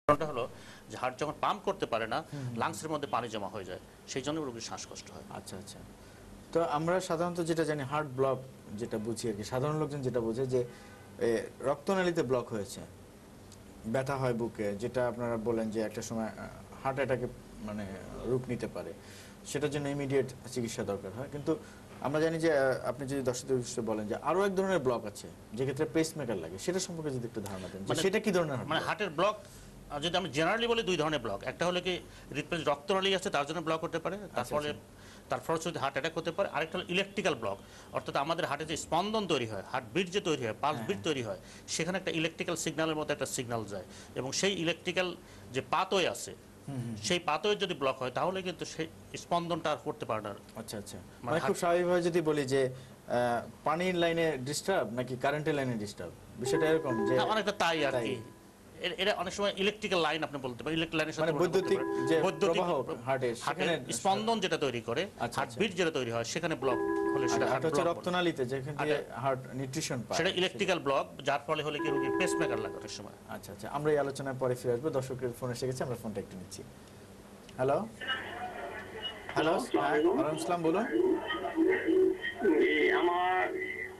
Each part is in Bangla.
কারণটা হলো যে হার্ট যখন পাম্প করতে পারে না, লাংসের মধ্যে পানি জমা হয়ে যায়, সেই জন্য রোগীর শ্বাসকষ্ট হয়। আচ্ছা আচ্ছা। তো আমরা সাধারণত যেটা জানি হার্ট ব্লক যেটা বুঝি আর কি, সাধারণ লোকজন যেটা বোঝে যে রক্তনালীতে ব্লক হয়েছে, ব্যথা হয় বুকে, যেটা আপনারা বলেন যে একটা সময় হার্ট অ্যাটাকে মানে রূপ নিতে পারে, সেটার জন্য ইমিডিয়েট চিকিৎসা দরকার হয়। কিন্তু আমরা জানি যে আপনি যদি দর্শকদের উদ্দেশ্যে বলেন যে আরো এক ধরনের ব্লক আছে যেক্ষেত্রে পেসমেকার লাগে, সেটা সম্পর্কে যদি একটু ধারণা দেন যে সেটা কি ধরনের মানে হার্টের ব্লক যদি আমি জেনারেলি বলি দুই ধরনের ব্লক। একটা হলো কি হৃদপিণ্ডে রক্তনালী আছে তার জন্য ব্লক হতে পারে, তার ফলশ্রুতিতে হার্ট অ্যাটাক হতে পারে। আরেকটা হলো ইলেকট্রিক্যাল ব্লক, অর্থাৎ আমাদের হার্টে যে স্পন্দন তৈরি হয়, হার্ট বিট যে তৈরি হয়, পালস বিট তৈরি হয়, সেখানে একটা ইলেকট্রিক্যাল সিগন্যালের মতো একটা সিগন্যাল যায়, এবং সেই ইলেকট্রিক্যাল যে পাথওয়ে আছে সেই পাথওয়ে যদি ব্লক হয় তাহলে কিন্তু সেই স্পন্দনটা আর করতে পারে না। আচ্ছা আচ্ছা, মানে খুব স্বাভাবিকভাবে যদি বলি যে পানির লাইনে ডিস্টার্ব নাকি কারেন্টের লাইনে ডিস্টার্ব, বিষয়টা এরকম যে অনেকটা তাই আর কি। এটা অনেক সময় ইলেকট্রিক্যাল লাইন আপনি বলতে পারেন, ইলেকট্রিক লাইনের সাথে বৈদ্যুতিক যে প্রবাহ হার্টের সেখানে স্পন্দন যেটা তৈরি করে, হার্ট বিট যেটা তৈরি হয়, সেখানে ব্লক হলে সেটা হার্ট হচ্ছে রক্তনালীতে যেখান থেকে হার্ট নিউট্রিশন পায়, সেটা ইলেকট্রিক্যাল ব্লক, যার ফলে হলে কি রোগীর পেসমেকার লাগে অনেক সময়। আচ্ছা আচ্ছা, আমরা এই আলোচনার পরে ফিরে আসবো। দর্শকের ফোন এসে গেছে, আমরা ফোনটা একটু নিচ্ছি। হ্যালো হ্যালো, ওয়ালাইকুম আসসালাম, বলুন।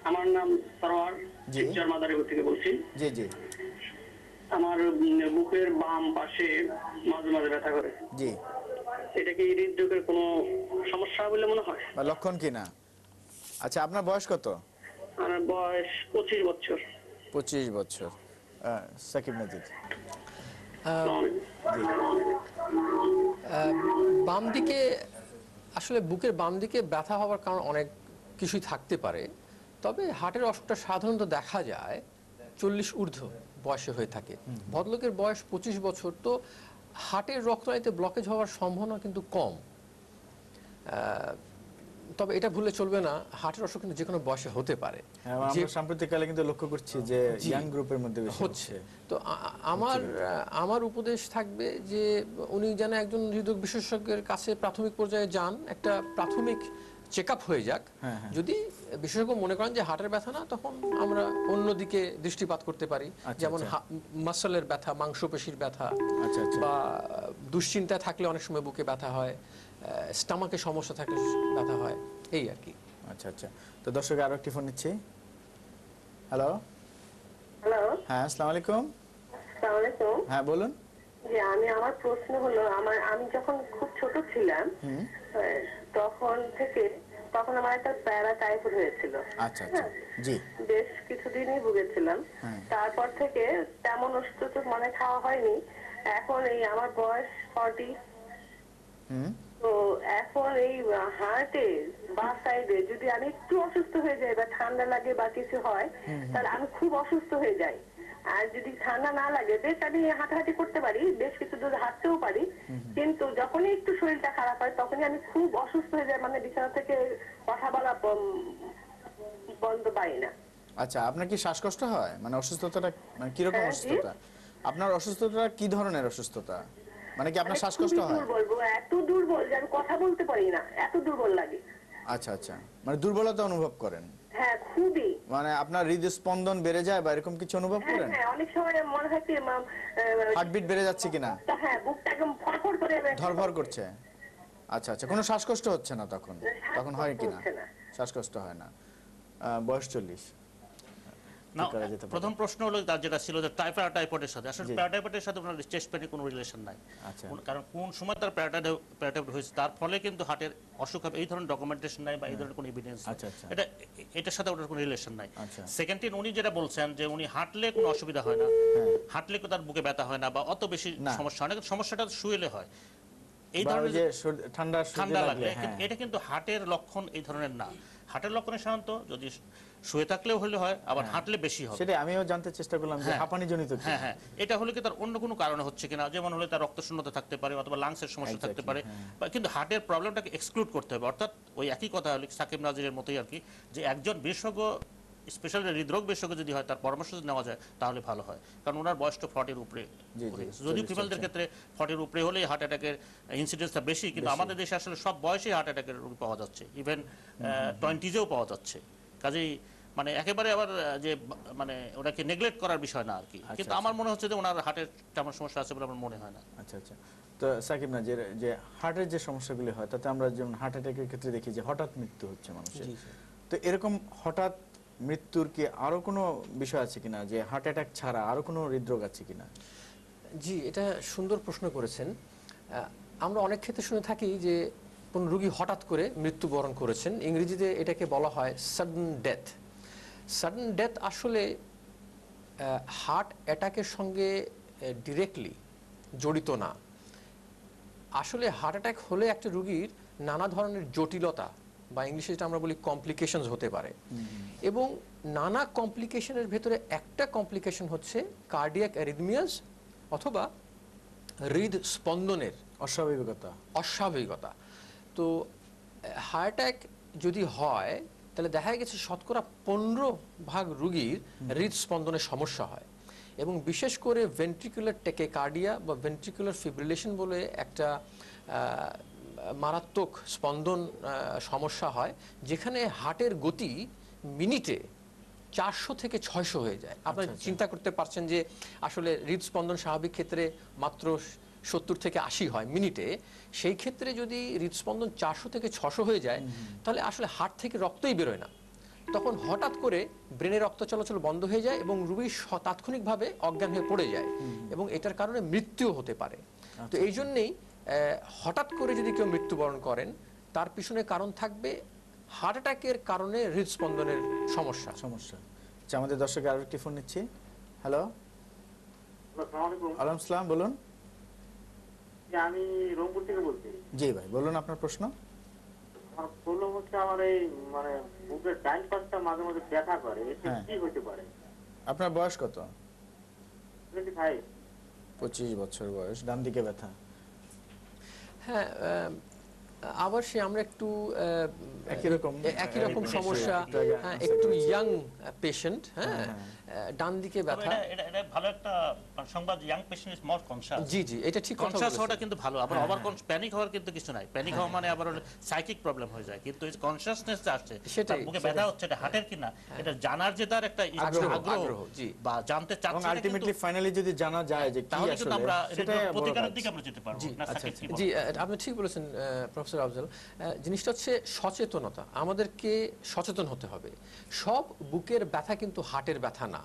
আমার নাম সরওয়ার, শিবচর মাদারীপুর থেকে বলছি। জি জি। আমার বুকের বাম পাশে মাঝে মাঝে ব্যথা করে। জি। এটা কি হৃদরোগের কোনো সমস্যা বলে মনে হয় বা লক্ষণ কি না? আচ্ছা, আপনার বয়স কত? আমার বয়স 25 বছর। 25 বছর। সাকিব নাজির। বাম দিকে আসলে বুকের বাম দিকে ব্যথা হওয়ার কারণ অনেক কিছুই থাকতে পারে, তবে হার্টের অসুখটা সাধারণত দেখা যায় 40 ঊর্ধ্ব বয়সে হয়ে থাকে। ভদ্রলোকের বয়স 25 বছর, তো হার্টের রক্তনালীতে ব্লকেজ হওয়ার সম্ভাবনা কিন্তু কম। তবে এটা ভুলে চলবে না, হার্টের অসুখ কিন্তু যে কোনো বয়সে হতে পারে। আমরা সাম্প্রতিককালে কিন্তু লক্ষ্য করছি যে ইয়াং গ্রুপের মধ্যে হচ্ছে। তো আমার উপদেশ থাকবে যে উনি যেন একজন হৃদরোগ বিশেষজ্ঞের কাছে প্রাথমিক পর্যায়ে যান, একটা প্রাথমিক চেক আপ হয়ে যাক। যদি বিশেষজ্ঞ মনে করেন যে হার্টের ব্যথা না, তখন আমরা অন্যদিকে দৃষ্টিপাত করতে পারি, যেমন মাসলের ব্যথা, মাংসপেশির ব্যথা, বা দুশ্চিন্তায় থাকলে অনেক সময় বুকে ব্যথা হয়, স্টমাকে সমস্যা থাকলে ব্যথা হয়, এই আর কি। আচ্ছা আচ্ছা, তো দর্শক আরো একটি ফোন নিচ্ছি। হ্যালো হ্যালো, হ্যাঁ, আসসালামু আলাইকুম। আসসালামু আলাইকুম। হ্যাঁ, বলুন। জি, আমার প্রশ্ন হলো, আমি যখন খুব ছোট ছিলাম তখন আমার একটা প্যারা টাইফয়েড হয়েছিল। আচ্ছা আচ্ছা, জি। বেশ কিছুদিনই ভুগেছিলাম। তারপর থেকে তেমন ওষুধ মানে খাওয়া হয়নি। এখন এই আমার বয়স 40। তো এখন এই হার্টে বা সাইডে যদি আমি একটু অসুস্থ হয়ে যাই বা ঠান্ডা লাগে বা কিছু হয়, তাহলে আমি খুব অসুস্থ হয়ে যাই। আর যদি ঠান্ডা না লাগে, বেশ আমি হাঁটাহাঁটি করতে পারি, বেশ কিছু দূর হাঁটতেও পারি, কিন্তু যখনই একটু শরীরটা খারাপ হয় তখনই আমি খুব অসুস্থ হয়ে যাই, মানে বিছানা থেকে কথা বলা বন্ধ পাই না। আচ্ছা, আপনার কি শ্বাসকষ্ট হয়? মানে অসুস্থতাটা মানে কি রকম অসুস্থতা? আপনার অসুস্থতাটা কি ধরনের অসুস্থতা? মানে কি আপনার শ্বাসকষ্ট হয়? বলবো এত দুর্বল যে আমি কথা বলতে পারি না, এত দুর্বল লাগে। আচ্ছা আচ্ছা, মানে দুর্বলতা অনুভব করেন? হ্যাঁ, খুবই। মানে আপনার হৃদস্পন্দন বেড়ে যায় বা এরকম কিছু অনুভব করেন? হ্যাঁ, অনেক সময় মনে হয় কি হার্টবিট বেড়ে যাচ্ছে কিনা? হ্যাঁ, বুকটা একদম ফরফর করে ধরফর করছে। আচ্ছা আচ্ছা, কোনো শ্বাসকষ্ট হচ্ছে না তখন? তখন হয় কিনা শ্বাসকষ্ট? হয় না। বয়স 40। না, প্রথম প্রশ্ন হলো তার যেটা ছিল যে প্যারাটাইফয়েডের সাথে, আসলে প্যারাটাইফয়েডের সাথে ওনার চেস্ট পেনের কোনো রিলেশন নাই। কারণ কোন সময় তার প্যারাটাইফয়েড হয়েছে তার ফলে কিন্তু হার্টের অসুখ হবে এই ধরনের ডকুমেন্টেশন নাই বা এই ধরনের কোনো এভিডেন্স, এটার সাথে ওটার কোনো রিলেশন নাই। সেকেন্ড থিং, উনি যেটা বলছেন যে উনি হাঁটলে কোনো অসুবিধা হয় না, হাঁটলে তার বুকে ব্যথা হয় না বা অত বেশি সমস্যা হয় না, সমস্যাটা শুয়েলে হয় এই ধরনের ঠান্ডা লাগলে। এটা কিন্তু হার্টের লক্ষণ এই ধরনের না। হার্টের লক্ষণে সাধারণত যদি শুয়ে থাকলেও হলে হয়, আবার হাঁটলে বেশি হবে। সেটা আমিও জানতে চেষ্টা করলাম যে হাঁপানি জনিত কি। হ্যাঁ হ্যাঁ, এটা হলে কি তার অন্য কোনো কারণে হচ্ছে কিনা, যেমন হলে তার রক্তশূন্যতা থাকতে পারে অথবা লাংসের সমস্যা থাকতে পারে, কিন্তু হার্টের প্রবলেমটাকে এক্সক্লুড করতে হবে। অর্থাৎ ওই একই কথা হলো সাকিব নাজিরের মতোই আর কি, যে একজন বিশেষজ্ঞ, স্পেশালি হৃদরোগ বিশেষজ্ঞ যদি হয় তার পরামর্শ যদি নেওয়া যায় তাহলে ভালো হয়, কারণ ওনার বয়সটা 40-এর উপরে। যদিও ফিমেলদের ক্ষেত্রে 40-এর উপরে হলে হার্ট অ্যাটাকের ইনসিডেন্সটা বেশি, কিন্তু আমাদের দেশে আসলে সব বয়সে হার্ট অ্যাটাকের রোগী পাওয়া যাচ্ছে, ইভেন 20-এও পাওয়া যাচ্ছে। কাজেই মানে একেবারে আবার যে মানে ওটাকে নেগলেক্ট করার বিষয় না আর কি, কিন্তু আমার মনে হচ্ছে যে ওনার হার্টের তেমন সমস্যা আছে বলে আমার মনে হয় না। আচ্ছা আচ্ছা, তো সাকিব না যে হার্টের যে সমস্যাগুলি হয় তাতে আমরা যেমন হার্ট অ্যাটাকের ক্ষেত্রে দেখি যে হঠাৎ মৃত্যু হচ্ছে মানুষের, তো এরকম হঠাৎ মৃত্যুর কি আরো কোনো বিষয় আছে কিনা, যে হার্ট অ্যাটাক ছাড়া আরো কোনো হৃদরোগ আছে কিনা? জি, এটা সুন্দর প্রশ্ন করেছেন। আমরা অনেক ক্ষেত্রে শুনে থাকি যে কোন রোগী হঠাৎ করে মৃত্যুবরণ করেছেন, ইংরেজিতে এটাকে বলা হয় সাডেন ডেথ। সাডেন ডেথ আসলে হার্ট অ্যাটাকের সঙ্গে ডিরেক্টলি জড়িত না। আসলে হার্ট অ্যাটাক হলে একটা রোগীর নানা ধরনের জটিলতা বা ইংলিশে যেটা আমরা বলি কমপ্লিকেশনস হতে পারে, এবং নানা কমপ্লিকেশনের ভেতরে একটা কমপ্লিকেশন হচ্ছে কার্ডিয়াক অ্যারিথমিয়াস অথবা হৃদস্পন্দনের অস্বাভাবিকতা। তো হার্ট অ্যাটাক যদি হয় তাহলে দেখা গেছে শতকরা 15% রোগীর হৃদস্পন্দনের সমস্যা হয়, এবং বিশেষ করে ভেন্ট্রিকুলার টেকিকার্ডিয়া বা ভেন্ট্রিকুলার ফিব্রিলেশন বলে একটা মারাত্মক স্পন্দন সমস্যা হয়, যেখানে হার্টের গতি মিনিটে 400 থেকে 600 হয়ে যায়। আপনারা চিন্তা করতে পারছেন যে আসলে হৃদস্পন্দন স্বাভাবিক ক্ষেত্রে মাত্র 70 থেকে 80 হয় মিনিটে, সেই ক্ষেত্রে যদি হৃদস্পন্দন 400 থেকে 600 হয়ে যায় তাহলে আসলে হার্ট থেকে রক্তই বেরোয় না। তখন হঠাৎ করে ব্রেনে রক্ত চলাচল বন্ধ হয়ে যায় এবং রোগী তাৎক্ষণিকভাবে অজ্ঞান হয়ে পড়ে যায়, এবং এটার কারণে মৃত্যুও হতে পারে। তো এই জন্যেই হঠাৎ করে যদি কেউ মৃত্যুবরণ করেন তার পিছনে কারণ থাকবে হার্ট অ্যাটাকের কারণে হৃদস্পন্দনের সমস্যা। আচ্ছা, আমাদের দর্শকের আরো একটি ফোন নিচ্ছি। হ্যালো, আলাইকুম আসসালাম, বলুন। আমি রংপুর থেকে বলছি। জি ভাই, বলুন আপনার প্রশ্ন। আমার প্রবলেম হচ্ছে আমার এই মানে বুকের ডান পাশটা মাঝে মাঝে ব্যথা করে, এটা কি হতে পারে? আপনার বয়স কত? 25। 25 বছর বয়স, ডান দিকে ব্যথা। হ্যাঁ, আবার সে আমরা একটু একই রকম সমস্যা, হ্যাঁ, একটু ইয়াং পেশেন্ট, হ্যাঁ, ডান দিকে ব্যথা। এটা ভালো একটা সংবাদ, young patient is more conscious. জি জি, এটা ঠিক কথা বলেছেন। কনশাস হওয়াটা কিন্তু ভালো, আবার ওভার প্যানিক হওয়ার কিন্তু কিছু নাই। প্যানিক হওয়া মানে আবার সাইকিক প্রবলেম হয়ে যায়, কিন্তু এই কনশাসনেস যে আসছে, তার বুকে ব্যথা হচ্ছে, এটা হার্টের কিনা এটা জানার যে তার একটা আগ্রহ বা জানতে চাচ্ছে, এবং আলটিমেটলি ফাইনালি যদি জানা যায় যে কি আসলে, আমরা সেটা প্রতিকারের দিকে আমরা যেতে পারবো। জি, আপনি ঠিক বলেছেন প্রফেসর আফজাল। জিনিসটা হচ্ছে সচেতনতা, আমাদেরকে সচেতন হতে হবে। সব বুকের ব্যথা কিন্তু হার্টের ব্যথা না।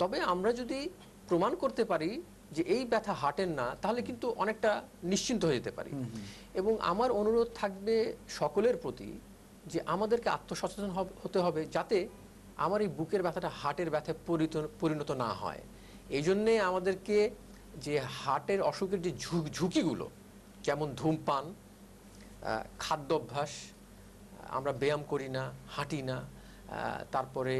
তবে আমরা যদি প্রমাণ করতে পারি যে এই ব্যথা হার্টের না, তাহলে কিন্তু অনেকটা নিশ্চিন্ত হয়ে যেতে পারি। এবং আমার অনুরোধ থাকবে সকলের প্রতি যে আমাদেরকে আত্মসচেতন হতে হবে, যাতে আমার এই বুকের ব্যথাটা হার্টের ব্যথায় পরিণত না হয়। এই জন্যে আমাদেরকে যে হার্টের অসুখের যে ঝুঁকিগুলো, যেমন ধূমপান, খাদ্যাভ্যাস, আমরা ব্যায়াম করি না, হাঁটি না, তারপরে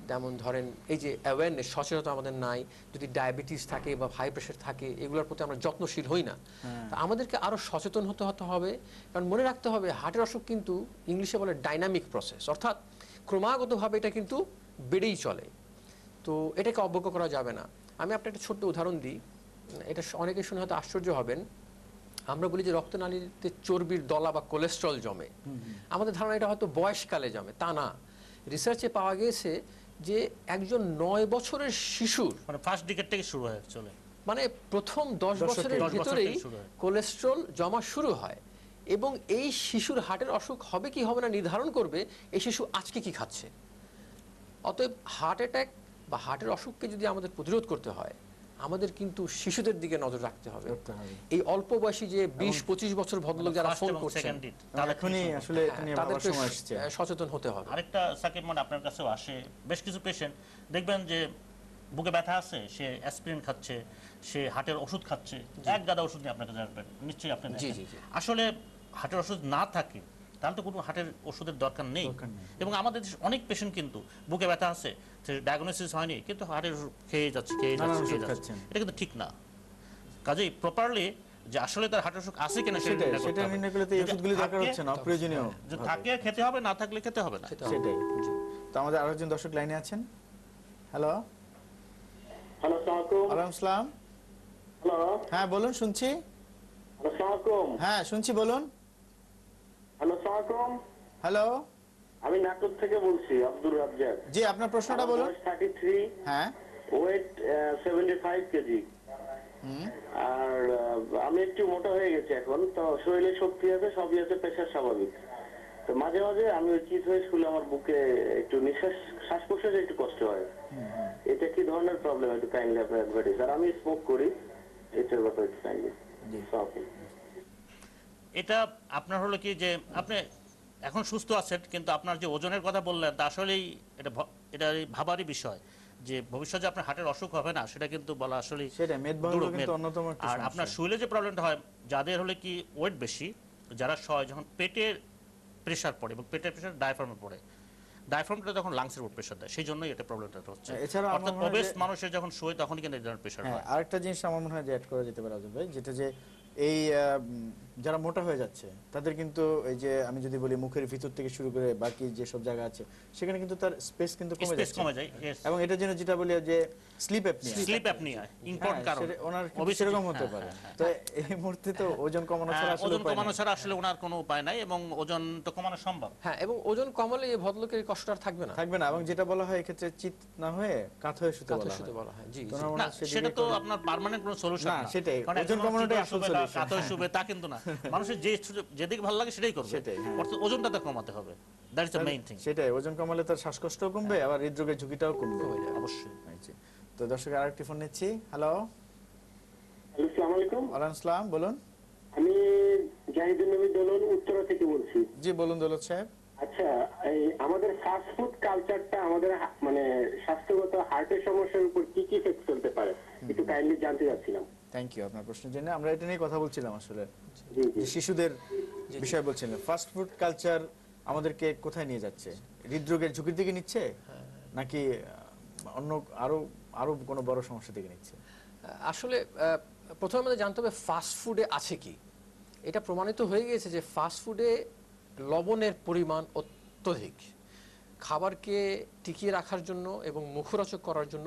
যেমন ধরেন এই যে অ্যাওয়ারনেস, সচেতনতা আমাদের নাই, যদি ডায়াবেটিস থাকে বা হাই প্রেশার থাকে, এগুলোর প্রতি আমরা যত্নশীল হই না। আমাদেরকে আরো সচেতন হতে হবে, কারণ মনে রাখতে হবে হার্টের অসুখ কিন্তু ইংলিশে বলে ডাইনামিক প্রসেস, অর্থাৎ ক্রমাগতভাবে এটা কিন্তু বেড়েই চলে। তো এটাকে অবজ্ঞা করা যাবে না। আমি আপনাকে একটা ছোট্ট উদাহরণ দিই, এটা অনেকে শুনে হয়তো আশ্চর্য হবেন। আমরা বলি যে রক্তনালীতে চর্বির দলা বা কোলেস্ট্রল জমে, আমাদের ধারণা এটা হয়তো বয়সকালে জমে, তা না। রিসার্চে পাওয়া গেছে যে একজন 9 বছরের শিশুর, মানে ফার্স্ট ডিকেড থেকে শুরু হয়, চলে মানে প্রথম 10 বছরের ভিতরেই কোলেস্ট্রল জমা শুরু হয়, এবং এই শিশুর হার্টের অসুখ হবে কি হবে না নির্ধারণ করবে এই শিশু আজকে কি খাচ্ছে। অতএব হার্ট অ্যাটাক বা হার্টের অসুখকে যদি আমাদের প্রতিরোধ করতে হয়, আমাদের কিন্তু শিশুদের দিকে নজর রাখতে হবে। এই অল্প বয়সী যে 20-25 বছর ভদ্রলোক যারা ফোন করছেন, এখনই আসলে এটা নিয়ে ভাবার সময় এসেছে, সচেতন হতে হবে। আরেকটা সাকিব, মানে আপনার কাছেও আসে বেশ কিছু পেশেন্ট, দেখবেন যে বুকে ব্যথা আছে, সে অ্যাসপিরিন খাচ্ছে, সে হার্টের ওষুধ খাচ্ছে, এক গাদা ওষুধ নিয়ে আপনার কাছে আসবেন, নিশ্চয়ই আপনি আসলে হার্টের ওষুধ না থাকে তাহলে তো কোনো হার্টের ওষুধের দরকার নেই। এবং আমাদের অনেক পেশেন্ট কিন্তু বুকে ব্যথা আছে, ডায়াগনোসিস হয়নি, কিন্তু হার্টের ওষুধ খেয়ে যাচ্ছে, এটা কিন্তু ঠিক না। কাজেই প্রপারলি যে আসলে তার হার্টের অসুখ আছে কিনা সেটা নির্ণয় করতে এই ওষুধগুলো দরকার হচ্ছে না, অপ্রয়োজনীয়। যে থাকে খেতে হবে, না থাকলে খেতে হবে না, সেটাই। তো আমাদের আরো একজন দর্শক লাইনে আছেন। হ্যালো, ওয়ালাইকুম আসসালাম। হ্যাঁ বলুন, শুনছি। হ্যাঁ শুনছি, বলুন। হ্যালো, আসসালামু আলাইকুম। হ্যালো, আমি নাটোর থেকে বলছি, আব্দুর রাজ্জাক। জি, আপনার প্রশ্নটা বলুন। 33, হ্যাঁ, ওয়েট 75 কেজি। আর আমি একটু মোটা হয়ে গেছি এখন, তো শরীরে শক্তি আছে, সবই আছে, প্রেশার স্বাভাবিক। তো মাঝে মাঝে আমি ওই চিত হয়ে শুলে আমার বুকে একটু শ্বাস প্রশ্বাসে একটু কষ্ট হয়। এটা কি ধরনের প্রবলেম, একটু কাইন্ডলি আপনার অ্যাডভাইস। আর আমি স্মোক করি, এটার ব্যাপারে একটু কাইন্ডলি। এটা আপনার হলো কি যে আপনি এখন সুস্থ আছেন, কিন্তু আপনার যে ওজনের কথা বললেন তা আসলেই এটা ভাবারই বিষয় যে ভবিষ্যতে আপনার হার্টের অসুখ হবে না, সেটা কিন্তু বলা আসলে সেটা মেদবহুল কিন্তু অন্যতম একটা আর সমস্যা। আপনার শুইলে যে প্রবলেমটা হয়, যাদের হলে কি ওয়েট বেশি, যারা শয়, যখন পেটের প্রেসার পড়ে এবং পেটের প্রেসার ডায়াফ্রামে পড়ে, ডায়াফ্রামটা তখন লাংসের উপর প্রেসার দেয়, সেই জন্যই এটা প্রবলেমটা হচ্ছে। এছাড়া অর্থাৎ ওবেস মানুষের যখন শোয় তখন কিন্তু এই ধরনের প্রেসার হয়। আরেকটা জিনিস আমার মনে হয় যে অ্যাড করা যেতে পারে আজম ভাই, যেটা যে এই যারা মোটা হয়ে যাচ্ছে তাদের কিন্তু এই যে আমি যদি বলি মুখের ভিতর থেকে শুরু করে বাকি যে সব জায়গা আছে সেখানে কিন্তু তার স্পেস কিন্তু কমে যায়। এবং এটার জন্য যেটা বলি যে স্লিপ অ্যাপনিয়া ইম্পর্টেন্ট কারণ ওনার সেরকম হতে পারে। তো এই মুহূর্তে তো ওজন কমানো ছাড়া আসলে ওজন কমানো ছাড়া আসলে ওনার কোনো উপায় নাই, এবং ওজন তো কমানো সম্ভব। হ্যাঁ, এবং ওজন কমালে এই ভদ্রলোকের কষ্ট আর থাকবে না। এবং যেটা বলা হয় এক্ষেত্রে চিত না হয়ে কাত হয়ে শুতে বলা হয়। জি, না, সেটা তো আপনার পার্মানেন্ট কোনো সলিউশন না। সেটাই, ওজন কমানোটাই আসল সলিউশন। কাত হয়ে শুবে তা কিন্তু না, মানুষের যেদিকে ভালো লাগে সেটাই করবে, অর্থাৎ ওজনটা তো কমাতে হবে। That is the main thing. সেটাই, ওজন কমালে তার শ্বাসকষ্টও কমবে, আবার হৃদরোগের ঝুঁকিটাও কমবে অবশ্যই। তো দর্শক আরেকটি ফোন নিচ্ছি। হ্যালো, আসসালামু আলাইকুম। ওয়ালাইকুম আসসালাম, বলুন। আমি জাহিদুল নবী দোলন, উত্তরা থেকে বলছি। জি বলুন দৌলত সাহেব। আচ্ছা, এই আমাদের ফাস্ট ফুড কালচারটা আমাদের মানে স্বাস্থ্যগত হার্টের সমস্যার উপর কি কি ইফেক্ট ফেলতে পারে, একটু কাইন্ডলি জানতে চাচ্ছিলাম। থ্যাংক ইউ আপনার প্রশ্নের জন্য। আমরা এটা নিয়ে কথা বলছিলাম আসলে, যে শিশুদের বিষয় বলছিলেন। ফাস্ট ফুড কালচার আমাদেরকে কোথায় নিয়ে যাচ্ছে? হৃদরোগের ঝুঁকির দিকে নিচ্ছে, নাকি অন্য আরো কোনো বড় সমস্যা দিকে নিচ্ছে? আসলে প্রথমে আমাদের জানতে হবে ফাস্ট ফুডে আছে কি। এটা প্রমাণিত হয়ে গিয়েছে যে ফাস্ট ফুডে লবণের পরিমাণ অত্যধিক। খাবারকে টিকিয়ে রাখার জন্য এবং মুখরোচক করার জন্য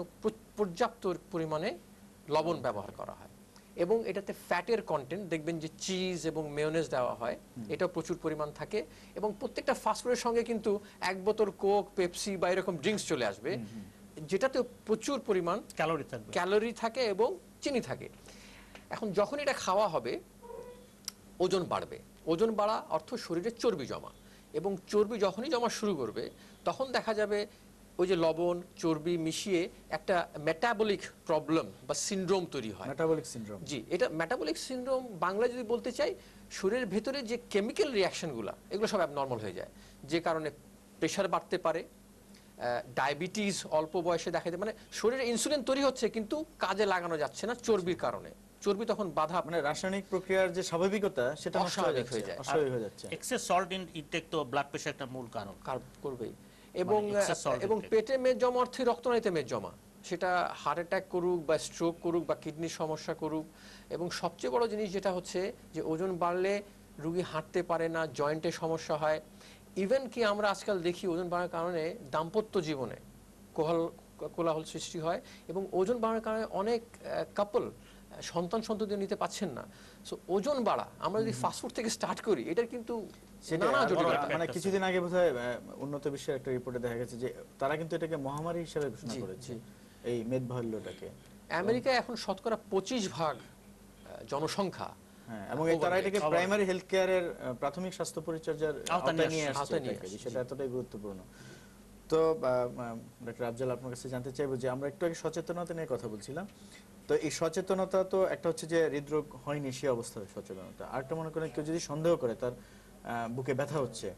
পর্যাপ্ত পরিমাণে লবণ ব্যবহার করা হয়, এবং এটাতে ফ্যাটের কন্টেন্ট দেখবেন যে চিজ এবং মেয়োনেজ দেওয়া হয়, এটাও প্রচুর পরিমাণ থাকে। এবং প্রত্যেকটা ফাস্টফুডের সঙ্গে কিন্তু এক বোতল কোক, পেপসি বা এরকম ড্রিঙ্কস চলে আসবে, যেটাতে প্রচুর পরিমাণ ক্যালোরি থাকে এবং চিনি থাকে। এখন যখন এটা খাওয়া হবে ওজন বাড়বে। ওজন বাড়া অর্থ শরীরে চর্বি জমা, এবং চর্বি যখনই জমা শুরু করবে তখন দেখা যাবে ওই যে লবণ চর্বি মিশিয়ে একটা মেটাবলিক প্রবলেম বা সিনড্রোম তৈরি হয়। মেটাবলিক সিনড্রোম, জি, এটা মেটাবলিক সিনড্রোম বাংলা যদি বলতে চাই, শরীরের ভেতরে যে কেমিক্যাল রিয়াকশনগুলো এগুলো সব অ্যাবনর্মাল হয়ে যায়, যে কারণে প্রেশার বাড়তে পারে, ডায়াবেটিস অল্প বয়সে দেখা যায়। মানে শরীরে ইনসুলিন তৈরি হচ্ছে কিন্তু কাজে লাগানো যাচ্ছে না চর্বির কারণে। চর্বি তখন বাধা, মানে রাসায়নিক প্রক্রিয়ার যে স্বাভাবিকতা সেটা অস্বাভাবিক হয়ে যায়, অস্বাভাবিক হয়ে যাচ্ছে। এক্সেস সল্ট ইনটেক তো ব্লাড প্রেশার একটা মূল কারণ করবেই। এবং পেটে মেদ জমা অর্থে রক্তনালীতে মেদ জমা, সেটা হার্ট অ্যাটাক করুক বা স্ট্রোক করুক বা কিডনির সমস্যা করুক। এবং সবচেয়ে বড় জিনিস যেটা হচ্ছে যে ওজন বাড়লে রুগী হাঁটতে পারে না, জয়েন্টে সমস্যা হয়। ইভেন কি আমরা আজকাল দেখি ওজন বাড়ার কারণে দাম্পত্য জীবনে কোলাহল সৃষ্টি হয়, এবং ওজন বাড়ার কারণে অনেক কাপল সন্ততি নিতে পাচ্ছেন না। সো ওজন বাড়া আমরা যদি ফাস্টফুড থেকে স্টার্ট করি, এটার কিন্তু মানে কিছুদিন আগে বোধহয় উন্নত বিশ্বের একটা রিপোর্টে দেখা গেছে যে তারা কিন্তু এটাকে মহামারী হিসেবে ঘোষণা করেছে, এই মেদবাহুল্যটাকে। আমেরিকায় এখন শতকরা 25% জনসংখ্যা, এবং তারা এটাকে প্রাইমারি হেলথ কেয়ারের প্রাথমিক স্বাস্থ্য পরিচর্যার আওতায় নিয়ে আসছে। সেটা এতটাই গুরুত্বপূর্ণ। তো ডক্টর আফজাল, আপনার কাছে জানতে চাইবো যে আমরা একটু আগে সচেতনতা নিয়ে কথা বলছিলাম। তো এই সচেতনতা তো একটা হচ্ছে যে হৃদরোগ হয়নি সে অবস্থায় সচেতনতা, আরেকটা মনে করেন কেউ যদি সন্দেহ করে তার বুকে ব্যথা হচ্ছে,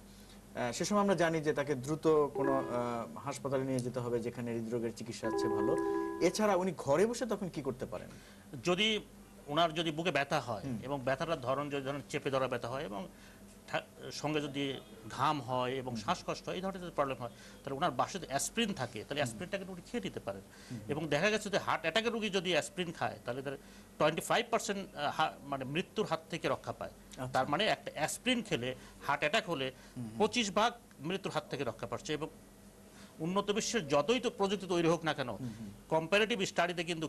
সে সময় আমরা জানি যে তাকে দ্রুত কোনো হাসপাতালে নিয়ে যেতে হবে যেখানে হৃদরোগের চিকিৎসা আছে ভালো। এছাড়া উনি ঘরে বসে তখন কি করতে পারেন? যদি ওনার যদি বুকে ব্যথা হয় এবং ব্যথাটার ধরন যদি ধরেন চেপে ধরা ব্যথা হয় এবং সঙ্গে যদি ঘাম হয় এবং শ্বাসকষ্ট হয়, এই ধরনের যদি প্রবলেম হয়, তাহলে ওনার বাসাতে অ্যাসপ্রিন থাকে, তাহলে অ্যাসপ্রিনটাকে উনি খেয়ে নিতে পারেন। এবং দেখা গেছে যে হার্ট অ্যাটাকের রোগী যদি অ্যাসপ্রিন খায় তাহলে তার 25% মানে মৃত্যুর হাত থেকে রক্ষা পায়। তার মানে একটা অ্যাসপ্রিন খেলে হার্ট অ্যাটাক হলে 25% মৃত্যুর হাত থেকে রক্ষা পাচ্ছে। এবং উন্নত বিশ্বের যতই তো প্রযুক্তি তৈরি হোক না কেন, কম্পারেটিভ স্টাডিতে কিন্তু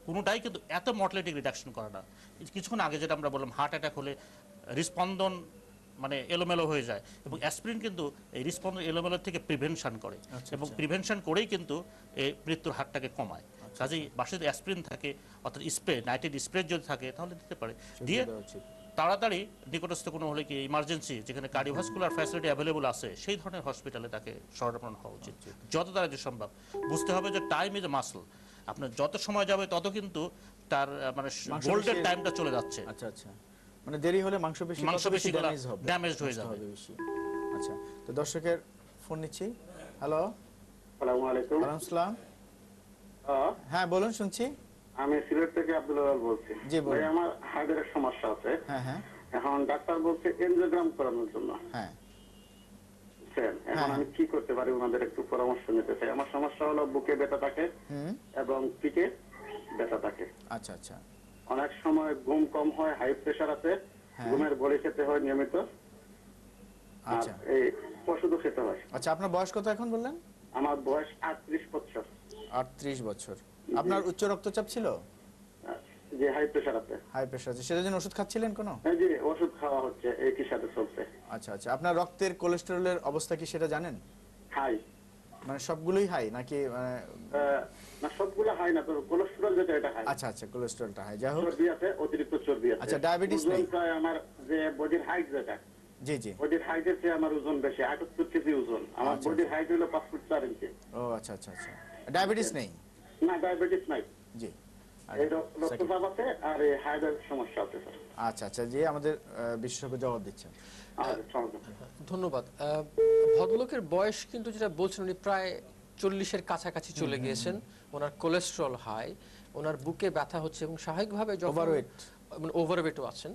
কোনোটাই কিন্তু এত মর্টালিটি রিডাকশন করে না। কিছুক্ষণ আগে যেটা আমরা বললাম, হার্ট অ্যাটাক হলে হৃস্পন্দন মানে এলোমেলো হয়ে যায়, এবং অ্যাসপিরিন কিন্তু এই রেসপন্স এলোমেলো থেকে প্রিভেনশন করে, এবং প্রিভেনশন করেই কিন্তু এই মৃত্যুর হারটাকে কমায়। কাজেই বাসায় অ্যাসপিরিন থাকে, অর্থাৎ স্প্রে, নাইট্রেট স্প্রে যদি থাকে তাহলে দিতে পারে, দিয়ে তাড়াতাড়ি নিকটস্থ কোনো হলে কি ইমার্জেন্সি যেখানে কার্ডিওভাস্কুলার ফ্যাসিলিটি অ্যাভেলেবল আছে সেই ধরনের হসপিটালে তাকে শরণাপন্ন হওয়া উচিত যত তাড়াতাড়ি সম্ভব। বুঝতে হবে যে টাইম ইজ এ মাসল, আপনার যত সময় যাবে তত কিন্তু তার মানে গোল্ডের টাইমটা চলে যাচ্ছে। আচ্ছা আচ্ছা, মানে দেরি হলে মাংসপেশি ড্যামেজ হয়ে যাবে বেশি। আচ্ছা, তো দর্শকের ফোন নিচ্ছি। হ্যালো, আসসালামু আলাইকুম। ওয়ালাইকুম আসসালাম। হ্যাঁ বলুন, শুনছি। আমি সিলেট থেকে আব্দুল ওয়াল বলছি। জি বলুন। ভাই আমার হার্টের সমস্যা আছে। হ্যাঁ হ্যাঁ। এখন ডাক্তার বলছে এনজিওগ্রাম করানোর জন্য। হ্যাঁ। এখন আমি কি করতে পারি ওনাদের একটু পরামর্শ নিতে চাই। আমার সমস্যা হলো বুকে ব্যথা থাকে এবং পিঠে ব্যথা থাকে। আচ্ছা আচ্ছা। অনেক সময় ঘুম কম হয়, হাই প্রেসার আছে, ঘুমের গোলি খেতে হয় নিয়মিত। আচ্ছা, এই ওষুধও খেতে হয়। আচ্ছা, আপনার বয়স কত এখন বললেন? আমার বয়স 38 বছর। 38 বছর। আপনার উচ্চ রক্তচাপ ছিল? যে হাই প্রেসার আছে। হাই প্রেসার আছে, সেটার জন্য ওষুধ খাচ্ছিলেন কোনো? হ্যাঁ জি, ওষুধ খাওয়া হচ্ছে, একই সাথে চলছে। আচ্ছা আচ্ছা, আপনার রক্তের কোলেস্টেরলের অবস্থা কি সেটা জানেন? হাই, মানে সবগুলোই হাই নাকি না সবগুলো হাই না, তো কোলেস্টেরল যেটা এটা হাই। আচ্ছা আচ্ছা, কোলেস্টেরলটা হাই। যাই হোক, চর্বি আছে, অতিরিক্ত চর্বি আছে। আচ্ছা, ডায়াবেটিস নেই? ওজনটা আমার যে বডির হাইট যেটা, জি জি, বডির হাইটের চেয়ে আমার ওজন বেশি, 78 কেজি ওজন। আমার আচ্ছা, বডির হাইট হলো 5 ফুট 4 ইঞ্চি। ও আচ্ছা আচ্ছা আচ্ছা, ডায়াবেটিস নেই? না, ডায়াবেটিস নাই। জি, এই রক্তচাপ আছে আর এই হার্টের সমস্যা আছে স্যার। আচ্ছা আচ্ছা, জি, আমাদের বিশেষজ্ঞ জবাব দিচ্ছেন। ধন্যবাদ। ভদ্রলোকের বয়স কিন্তু যেটা বলছেন উনি প্রায় 40-এর কাছাকাছি চলে গিয়েছেন। ওনার কোলেস্টেরল হাই, ওনার বুকে ব্যথা হচ্ছে এবং স্বাভাবিকভাবে ওভারওয়েটও আছেন,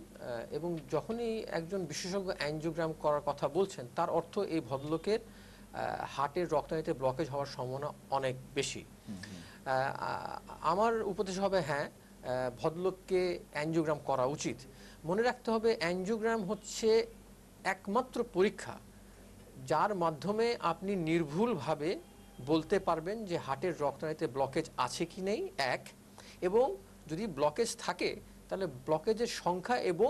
এবং যখনই একজন বিশেষজ্ঞ অ্যাঞ্জিওগ্রাম করার কথা বলছেন তার অর্থ এই ভদ্রলোকের হার্টের রক্তনালীতে ব্লকেজ হওয়ার সম্ভাবনা অনেক বেশি। আমার উপদেশ হবে হ্যাঁ, ভদ্রলোককে অ্যাঞ্জিওগ্রাম করা উচিত। মনে রাখতে হবে অ্যাঞ্জিওগ্রাম হচ্ছে একমাত্র পরীক্ষা যার মাধ্যমে আপনি নির্ভুলভাবে বলতে পারবেন যে হার্টের রক্তনালীতে ব্লকেজ আছে কি নেই, এক, এবং যদি ব্লকেজ থাকে তাহলে ব্লকেজের সংখ্যা এবং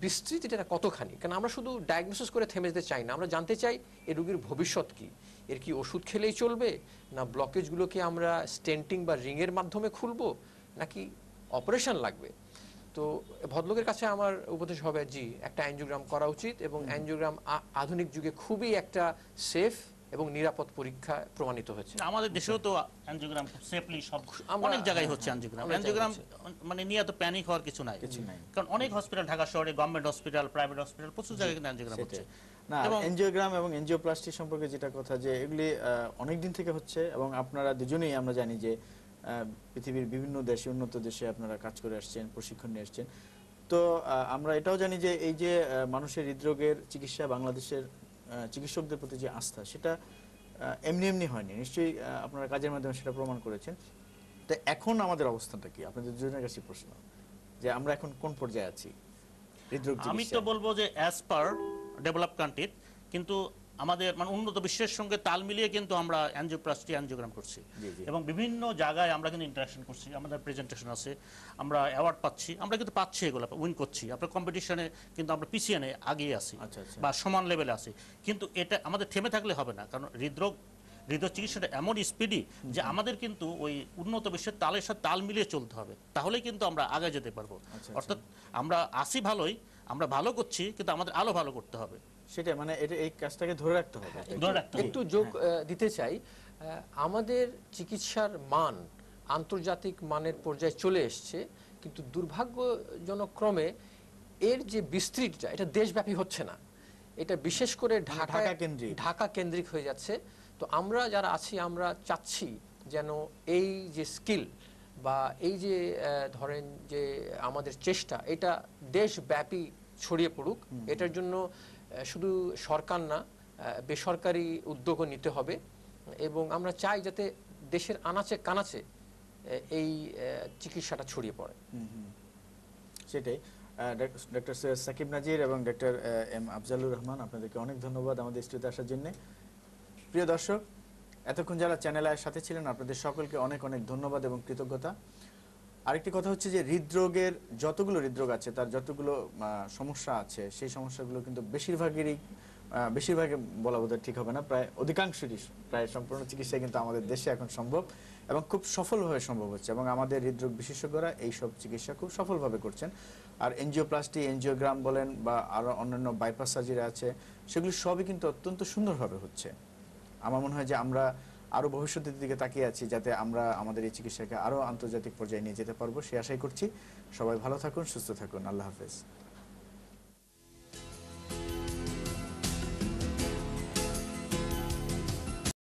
বিস্তৃতিটা কতখানি। কারণ আমরা শুধু ডায়াগনোসিস করে থেমে যেতে চাই না, আমরা জানতে চাই এই রোগীর ভবিষ্যৎ কি, এর কি ওষুধ খেলেই চলবে, না ব্লকেজগুলোকে আমরা স্টেন্টিং বা রিংয়ের মাধ্যমে খুলবো, নাকি অপারেশন লাগবে। তো ভদ্রলোকের কাছে আমার উপদেশ হবে জি, একটা অ্যাঞ্জিওগ্রাম করা উচিত, এবং অ্যাঞ্জিওগ্রাম আধুনিক যুগে খুবই একটা সেফ এবং নিরাপদ পরীক্ষা প্রমাণিত হয়েছে। আমাদের দেশেও তো অ্যাঞ্জিওগ্রাম সেফলি সব অনেক জায়গায় হচ্ছে। অ্যাঞ্জিওগ্রাম মানে নিয়ে তো প্যানিক হওয়ার কিছু নাই, কারণ অনেক হসপিটাল, ঢাকা শহরে গভর্নমেন্ট হসপিটাল, প্রাইভেট হসপিটাল, প্রচুর জায়গায় কিন্তু অ্যাঞ্জিওগ্রাম হচ্ছে। না, অ্যাঞ্জিওগ্রাম এবং এনজিওপ্লাস্টি সম্পর্কে যেটা কথা, যে এগুলি অনেক দিন থেকে হচ্ছে, এবং আপনারা দুজনেই আমরা জানি যে পৃথিবীর বিভিন্ন দেশে, উন্নত দেশে আপনারা কাজ করে আসছেন, প্রশিক্ষণ নিয়ে আসছেন। তো আমরা এটাও জানি যে এই যে মানুষের হৃদরোগের চিকিৎসা, বাংলাদেশের চিকিৎসকদের প্রতি যে আস্থা, সেটা এমনি এমনি হয়নি, নিশ্চয়ই আপনারা কাজের মাধ্যমে সেটা প্রমাণ করেছেন। তো এখন আমাদের অবস্থানটা কি, আপনাদের দুজনের কাছে প্রশ্ন, যে আমরা এখন কোন পর্যায়ে আছি হৃদরোগ চিকিৎসা? আমি তো বলবো যে অ্যাজ পার ডেভেলপ কান্ট্রি, কিন্তু আমাদের মানে উন্নত বিশ্বের সঙ্গে তাল মিলিয়ে কিন্তু আমরা অ্যাঞ্জিওপ্লাস্টি, অ্যাঞ্জিওগ্রাম করছি, এবং বিভিন্ন জায়গায় আমরা কিন্তু ইন্টারাকশন করছি, আমাদের প্রেজেন্টেশন আছে, আমরা অ্যাওয়ার্ড পাচ্ছি, আমরা কিন্তু পাচ্ছি, এগুলো উইন করছি। আপনার কম্পিটিশনে কিন্তু আমরা পিছিয়ে নেই, আগিয়ে আছি বা সমান লেভেলে আছি। কিন্তু এটা আমাদের থেমে থাকলে হবে না, কারণ হৃদরোগ চিকিৎসাটা এমন স্পিডি যে আমাদের কিন্তু ওই উন্নত বিশ্বের তালের সাথে তাল মিলিয়ে চলতে হবে, তাহলেই কিন্তু আমরা আগে যেতে পারবো। অর্থাৎ আমরা আসি ভালোই, আমরা ভালো করছি, কিন্তু আমাদের আলো ভালো করতে হবে। সেটা মানে এটা, এই কাজটাকে ধরে রাখতে হবে। একটু যোগ দিতে চাই, আমাদের চিকিৎসার মান আন্তর্জাতিক মানের পর্যায়ে চলে এসছে, কিন্তু দুর্ভাগ্যজনক ক্রমে এর যে বিস্তৃতিটা এটা দেশব্যাপী হচ্ছে না, এটা বিশেষ করে ঢাকা কেন্দ্রিক হয়ে যাচ্ছে। তো আমরা যারা আছি আমরা চাচ্ছি যেন এই যে স্কিল বা এই যে ধরেন যে আমাদের চেষ্টা, এটা দেশব্যাপী ছড়িয়ে পড়ুক। এটার জন্য শুধু সরকার না, বেসরকারি উদ্যোগও নিতে হবে, এবং আমরা চাই যাতে দেশের আনাচে কানাচে এই চিকিৎসাটা ছড়িয়ে পড়ে। সেটাই। ডক্টর সৈয়দ সাকিব নাজির এবং ডক্টর এম আফজালুর রহমান, আপনাদেরকে অনেক ধন্যবাদ আমাদের স্টুডিওতে আসার জন্য। প্রিয় দর্শক, এতক্ষণ যারা চ্যানেলের সাথে ছিলেন আপনাদের সকলকে অনেক অনেক ধন্যবাদ এবং কৃতজ্ঞতা। আরেকটি কথা হচ্ছে যে হৃদরোগের যতগুলো হৃদরোগ আছে তার যতগুলো সমস্যা আছে সেই সমস্যাগুলো কিন্তু বেশিরভাগই বলা বোধহয় ঠিক হবে না, প্রায় অধিকাংশই প্রায় সম্পূর্ণ চিকিৎসা কিন্তু আমাদের দেশে এখন সম্ভব এবং খুব সফলভাবে সম্ভব হচ্ছে, এবং আমাদের হৃদরোগ বিশেষজ্ঞরা এই সব চিকিৎসা খুব সফলভাবে করছেন। আর এনজিওপ্লাস্টি, এনজিওগ্রাম বলেন বা আরও অন্যান্য বাইপাস সার্জারি আছে, সেগুলি সবই কিন্তু অত্যন্ত সুন্দরভাবে হচ্ছে। আমার মনে হয় যে আমরা আরও ভবিষ্যতের দিকে তাকিয়ে আছি যাতে আমরা আমাদের এই চিকিৎসাকে আরও আন্তর্জাতিক পর্যায়ে নিয়ে যেতে পারবো, সে আশাই করছি। সবাই ভালো থাকুন, সুস্থ থাকুন, আল্লাহ হাফেজ।